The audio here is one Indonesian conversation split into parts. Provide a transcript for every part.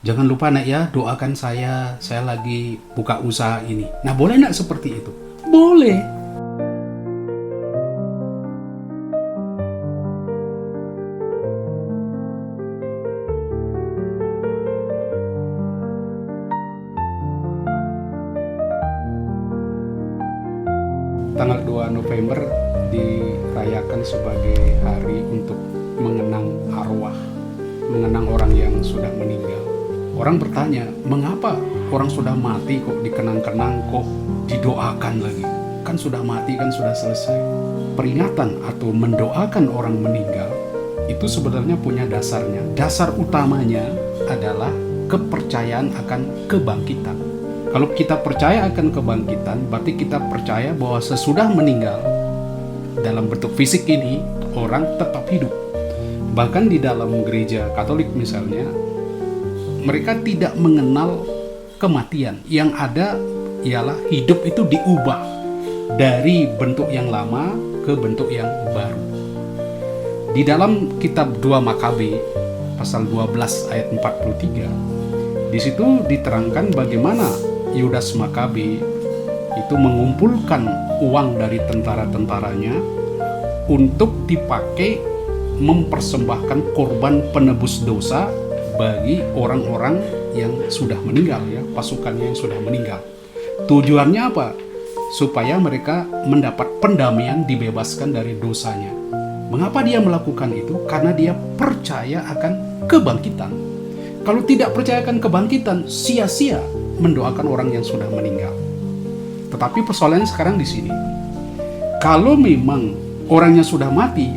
jangan lupa Nek ya, doakan saya lagi buka usaha ini. Nah, boleh nggak seperti itu? Boleh. Tanggal 2 November dirayakan sebagai hari untuk mengenang arwah, mengenang orang yang sudah meninggal. Orang bertanya, mengapa orang sudah mati kok dikenang-kenang, kok didoakan lagi? Kan sudah mati, kan sudah selesai. Peringatan atau mendoakan orang meninggal itu sebenarnya punya dasarnya. Dasar utamanya adalah kepercayaan akan kebangkitan. Kalau kita percaya akan kebangkitan, berarti kita percaya bahwa sesudah meninggal, dalam bentuk fisik ini, orang tetap hidup. Bahkan di dalam gereja Katolik misalnya, mereka tidak mengenal kematian. Yang ada ialah hidup itu diubah dari bentuk yang lama ke bentuk yang baru. Di dalam kitab 2 Makabe, pasal 12 ayat 43, di situ diterangkan bagaimana Yudas Makabe itu mengumpulkan uang dari tentara-tentaranya untuk dipakai mempersembahkan korban penebus dosa bagi orang-orang yang sudah meninggal, ya, pasukannya yang sudah meninggal. Tujuannya apa? Supaya mereka mendapat pendamaian, dibebaskan dari dosanya. Mengapa dia melakukan itu? Karena dia percaya akan kebangkitan. Kalau tidak percaya akan kebangkitan, sia-sia mendoakan orang yang sudah meninggal. Tetapi persoalannya sekarang di sini. Kalau memang orangnya sudah mati,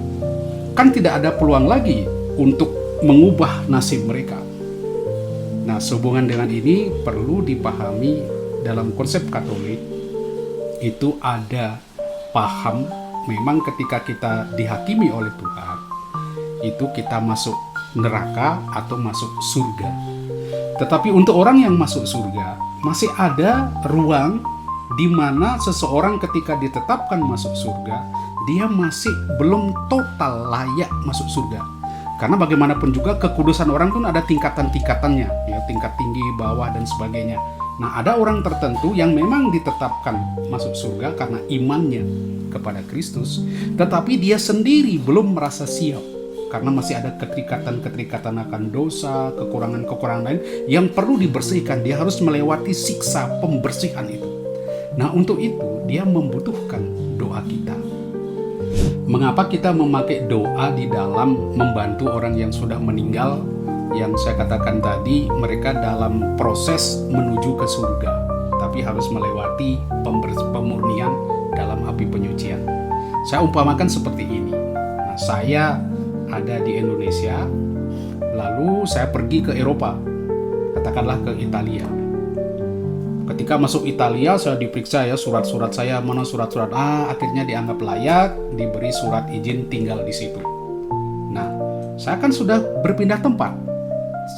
kan tidak ada peluang lagi untuk mengubah nasib mereka. Nah, sehubungan dengan ini perlu dipahami dalam konsep Katolik itu ada paham memang ketika kita dihakimi oleh Tuhan, itu kita masuk neraka atau masuk surga. Tetapi untuk orang yang masuk surga, masih ada ruang di mana seseorang ketika ditetapkan masuk surga, dia masih belum total layak masuk surga. Karena bagaimanapun juga kekudusan orang pun ada tingkatan-tingkatannya, ya, tingkat tinggi, bawah, dan sebagainya. Nah, ada orang tertentu yang memang ditetapkan masuk surga karena imannya kepada Kristus, tetapi dia sendiri belum merasa siap. Karena masih ada keterikatan-keterikatan akan dosa, kekurangan-kekurangan lain yang perlu dibersihkan. Dia harus melewati siksa pembersihan itu. Nah, untuk itu dia membutuhkan doa kita. Mengapa kita memakai doa di dalam membantu orang yang sudah meninggal? Yang saya katakan tadi, mereka dalam proses menuju ke surga, tapi harus melewati pemurnian dalam api penyucian. Saya umpamakan seperti ini. Nah, saya ada di Indonesia, lalu saya pergi ke Eropa, katakanlah ke Italia. Ketika masuk Italia, saya diperiksa, ya, surat-surat saya, mana surat-surat akhirnya dianggap layak, diberi surat izin tinggal di situ. Nah, saya kan sudah berpindah tempat.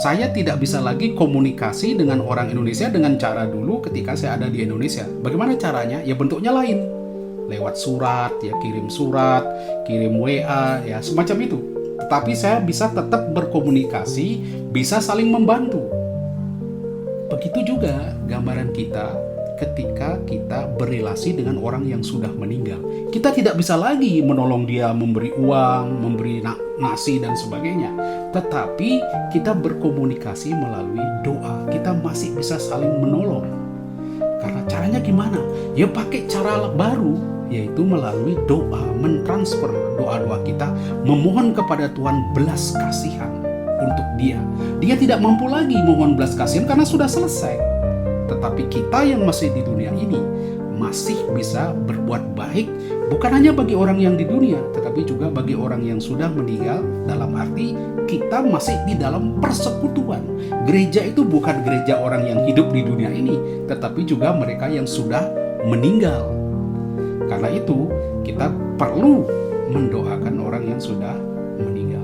Saya tidak bisa lagi komunikasi dengan orang Indonesia dengan cara dulu ketika saya ada di Indonesia. Bagaimana caranya? Ya, bentuknya lain. Lewat surat, ya, kirim surat, kirim WA, ya, semacam itu. Tetapi saya bisa tetap berkomunikasi, bisa saling membantu. Begitu juga gambaran kita ketika kita berrelasi dengan orang yang sudah meninggal. Kita tidak bisa lagi menolong dia, memberi uang, memberi nasi dan sebagainya. Tetapi kita berkomunikasi melalui doa. Kita masih bisa saling menolong. Karena caranya gimana? Ya, pakai cara baru, yaitu melalui doa, mentransfer doa-doa kita, memohon kepada Tuhan belas kasihan untuk dia. Dia tidak mampu lagi mohon belas kasihan karena sudah selesai. Tetapi kita yang masih di dunia ini masih bisa berbuat baik, bukan hanya bagi orang yang di dunia, tetapi juga bagi orang yang sudah meninggal. Dalam arti kita masih di dalam persekutuan. Gereja itu bukan gereja orang yang hidup di dunia ini, tetapi juga mereka yang sudah meninggal. Karena itu kita perlu mendoakan orang yang sudah meninggal.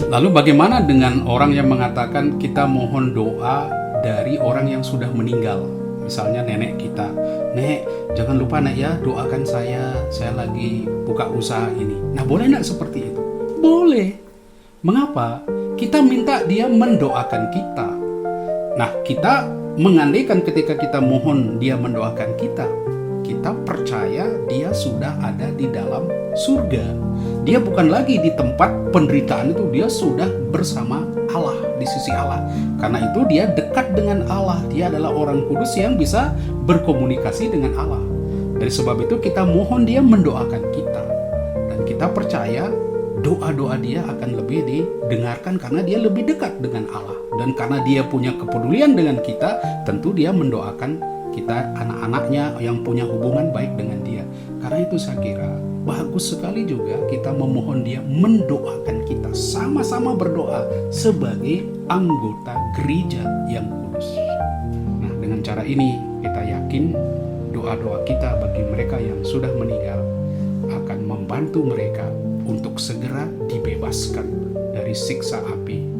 Lalu bagaimana dengan orang yang mengatakan kita mohon doa dari orang yang sudah meninggal? Misalnya nenek kita, "Nek, jangan lupa Nek ya, doakan saya lagi buka usaha ini." Nah, boleh nggak seperti itu? Boleh. Mengapa? Kita minta dia mendoakan kita. Nah, kita mengandaikan ketika kita mohon dia mendoakan kita, kita percaya dia sudah ada di dalam surga. Dia bukan lagi di tempat penderitaan itu, dia sudah bersama Allah, di sisi Allah. Karena itu dia dekat dengan Allah, dia adalah orang kudus yang bisa berkomunikasi dengan Allah. Dari sebab itu kita mohon dia mendoakan kita. Dan kita percaya doa-doa dia akan lebih didengarkan karena dia lebih dekat dengan Allah. Dan karena dia punya kepedulian dengan kita, tentu dia mendoakan kita, anak-anaknya yang punya hubungan baik dengan dia. Karena itu saya kira bagus sekali juga kita memohon dia mendoakan kita. Sama-sama berdoa sebagai anggota gereja yang kudus. Nah, dengan cara ini kita yakin doa-doa kita bagi mereka yang sudah meninggal akan membantu mereka untuk segera dibebaskan dari siksa api